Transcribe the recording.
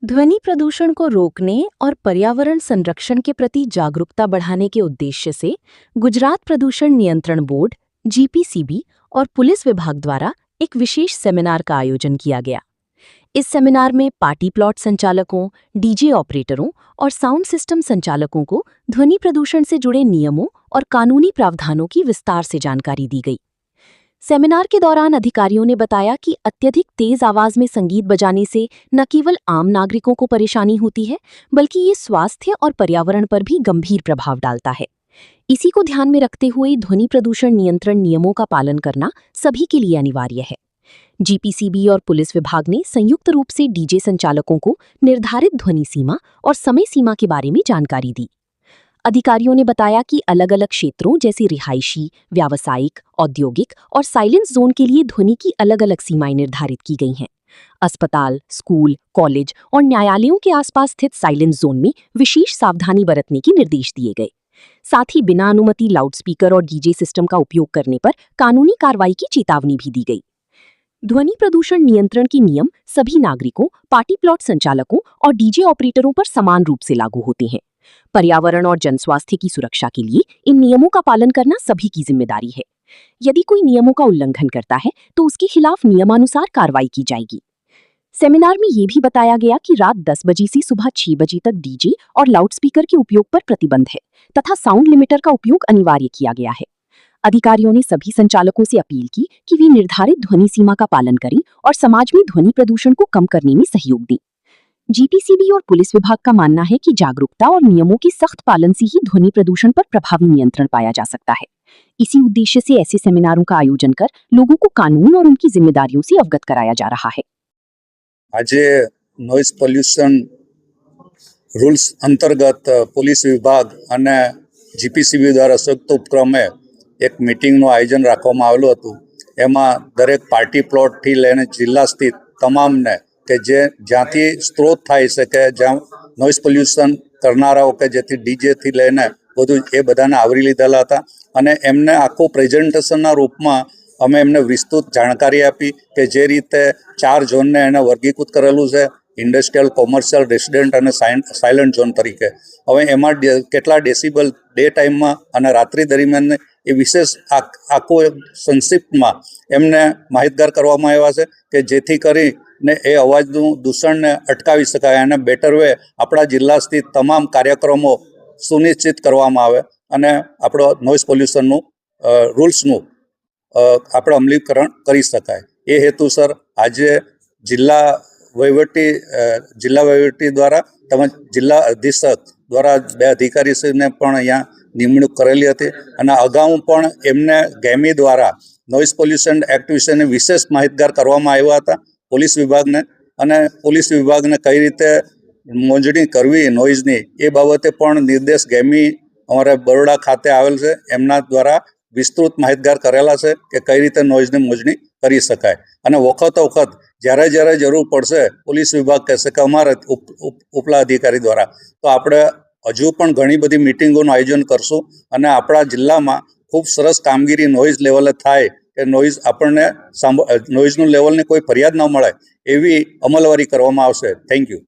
ध्वनि प्रदूषण को रोकने और पर्यावरण संरक्षण के प्रति जागरूकता बढ़ाने के उद्देश्य से गुजरात प्रदूषण नियंत्रण बोर्ड जीपीसीबी और पुलिस विभाग द्वारा एक विशेष सेमिनार का आयोजन किया गया। इस सेमिनार में पार्टी प्लॉट संचालकों, डीजे ऑपरेटरों और साउंड सिस्टम संचालकों को ध्वनि प्रदूषण से जुड़े नियमों और कानूनी प्रावधानों की विस्तार से जानकारी दी गई। सेमिनार के दौरान अधिकारियों ने बताया कि अत्यधिक तेज आवाज में संगीत बजाने से न केवल आम नागरिकों को परेशानी होती है, बल्कि ये स्वास्थ्य और पर्यावरण पर भी गंभीर प्रभाव डालता है। इसी को ध्यान में रखते हुए ध्वनि प्रदूषण नियंत्रण नियमों का पालन करना सभी के लिए अनिवार्य है। जीपीसीबी और पुलिस विभाग ने संयुक्त रूप से डीजे संचालकों को निर्धारित ध्वनि सीमा और समय सीमा के बारे में जानकारी दी। अधिकारियों ने बताया कि अलग-अलग क्षेत्रों जैसे रिहायशी, व्यावसायिक, औद्योगिक और साइलेंस जोन के लिए ध्वनि की अलग-अलग सीमाएं निर्धारित की गई हैं। अस्पताल, स्कूल, कॉलेज और न्यायालयों के आसपास स्थित साइलेंस जोन में विशेष सावधानी बरतने के निर्देश दिए गए। साथ ही बिना अनुमति लाउडस्पीकर और डीजे सिस्टम का उपयोग करने पर कानूनी कार्रवाई की चेतावनी भी दी गई। ध्वनि प्रदूषण नियंत्रण के नियम सभी नागरिकों, पार्टी प्लॉट संचालकों और डीजे ऑपरेटरों पर समान रूप से लागू होते हैं। पर्यावरण और जनस्वास्थ्य की सुरक्षा के लिए इन नियमों का पालन करना सभी की जिम्मेदारी है। यदि कोई नियमों का उल्लंघन करता है तो उसके खिलाफ नियमानुसार कार्रवाई की जाएगी। सेमिनार में ये भी बताया गया कि रात 10 बजे से सुबह 6 बजे तक डीजे और लाउडस्पीकर के उपयोग पर प्रतिबंध है तथा साउंड लिमिटर का उपयोग अनिवार्य किया गया है। अधिकारियों ने सभी संचालकों से अपील की कि वे निर्धारित ध्वनि सीमा का पालन करें और समाज में ध्वनि प्रदूषण को कम करने में सहयोग दें। जीपीसीबी और पुलिस विभाग का मानना है कि जागरूकता और नियमों के सख्त पालन से ही ध्वनि प्रदूषण पर प्रभावी नियंत्रण पाया जा सकता है। इसी उद्देश्य से ऐसे सेमिनारों का आयोजन कर लोगों को कानून और उनकी जिम्मेदारियों से अवगत कराया जा रहा है। आज नॉइज पोल्यूशन रूल्स अंतर्गत पुलिस विभाग અને જીપીસીબી દ્વારા સંયુક્ત ઉપક્રમે એક મીટિંગનું આયોજન રાખવામાં આવેલું હતું। એમાં દરેક પાર્ટી પ્લોટથી લઈને જિલ્લા સ્થિત તમામને કે જે જ્યાંથી સ્ત્રોત થાય છે કે જ્યાં નોઇઝ પોલ્યુશન કરનારાઓ કે જેથી ડીજેથી લઈને બધું એ બધાને આવરી લીધેલા હતા અને એમને આખું પ્રેઝન્ટેશનના રૂપમાં અમે એમને વિસ્તૃત જાણકારી આપી કે જે રીતે 4 ઝોનને એને વર્ગીકૃત કરેલું છે, ઇન્ડસ્ટ્રીયલ, કોમર્શિયલ, રેસિડેન્ટ અને સાયલન્ટ ઝોન તરીકે। હવે એમાં કેટલા ડેસિબલ ડે ટાઈમમાં અને રાત્રિ દરમિયાન એ વિશેષ આખું સંક્ષિપ્તમાં એમને માહિતગાર કરવામાં આવ્યા છે કે જેથી કરીને એ અવાજનું દૂષણને અટકાવી શકાય અને બેટર વે આપણા જિલ્લા સ્થિત તમામ કાર્યક્રમો સુનિશ્ચિત કરવામાં આવે અને આપણો નોઇઝ પોલ્યુશનનું રૂલ્સનું આપણે અમલીકરણ કરી શકાય। એ હેતુસર આજે જિલ્લા વહીવટી દ્વારા તેમજ જિલ્લા અધિક્ષક દ્વારા 2 અધિકારીશ્રીને પણ અહીંયા નિમણૂક કરેલી હતી અને અગાઉ પણ એમને ગેમી દ્વારા નોઇઝ પોલ્યુશન એક્ટ વિશેની વિશેષ માહિતગાર કરવામાં આવ્યા હતા પોલીસ વિભાગને અને પોલીસ વિભાગને કઈ રીતે મોજણી કરવી નોઇઝની એ બાબતે પણ નિર્દેશ ગેમી અમારા બરોડા ખાતે આવેલ છે એમના દ્વારા વિસ્તૃત માહિતગાર કરેલા છે કે કઈ રીતે નોઇઝની મોજણી કરી શકાય અને વખત જ્યારે જરૂર પડશે પોલીસ વિભાગ કહેશે કે અમારા ઉપલા અધિકારી દ્વારા તો આપણે હજુ પણ ઘણી બધી મિટિંગોનું આયોજન કરશું અને આપણા જિલ્લામાં ખૂબ સરસ કામગીરી નોઇઝ લેવલે થાય કે નોઇઝ આપણને નોઇઝનું લેવલની કોઈ ફરિયાદ ન મળે એવી અમલવારી કરવામાં આવશે। Thank you.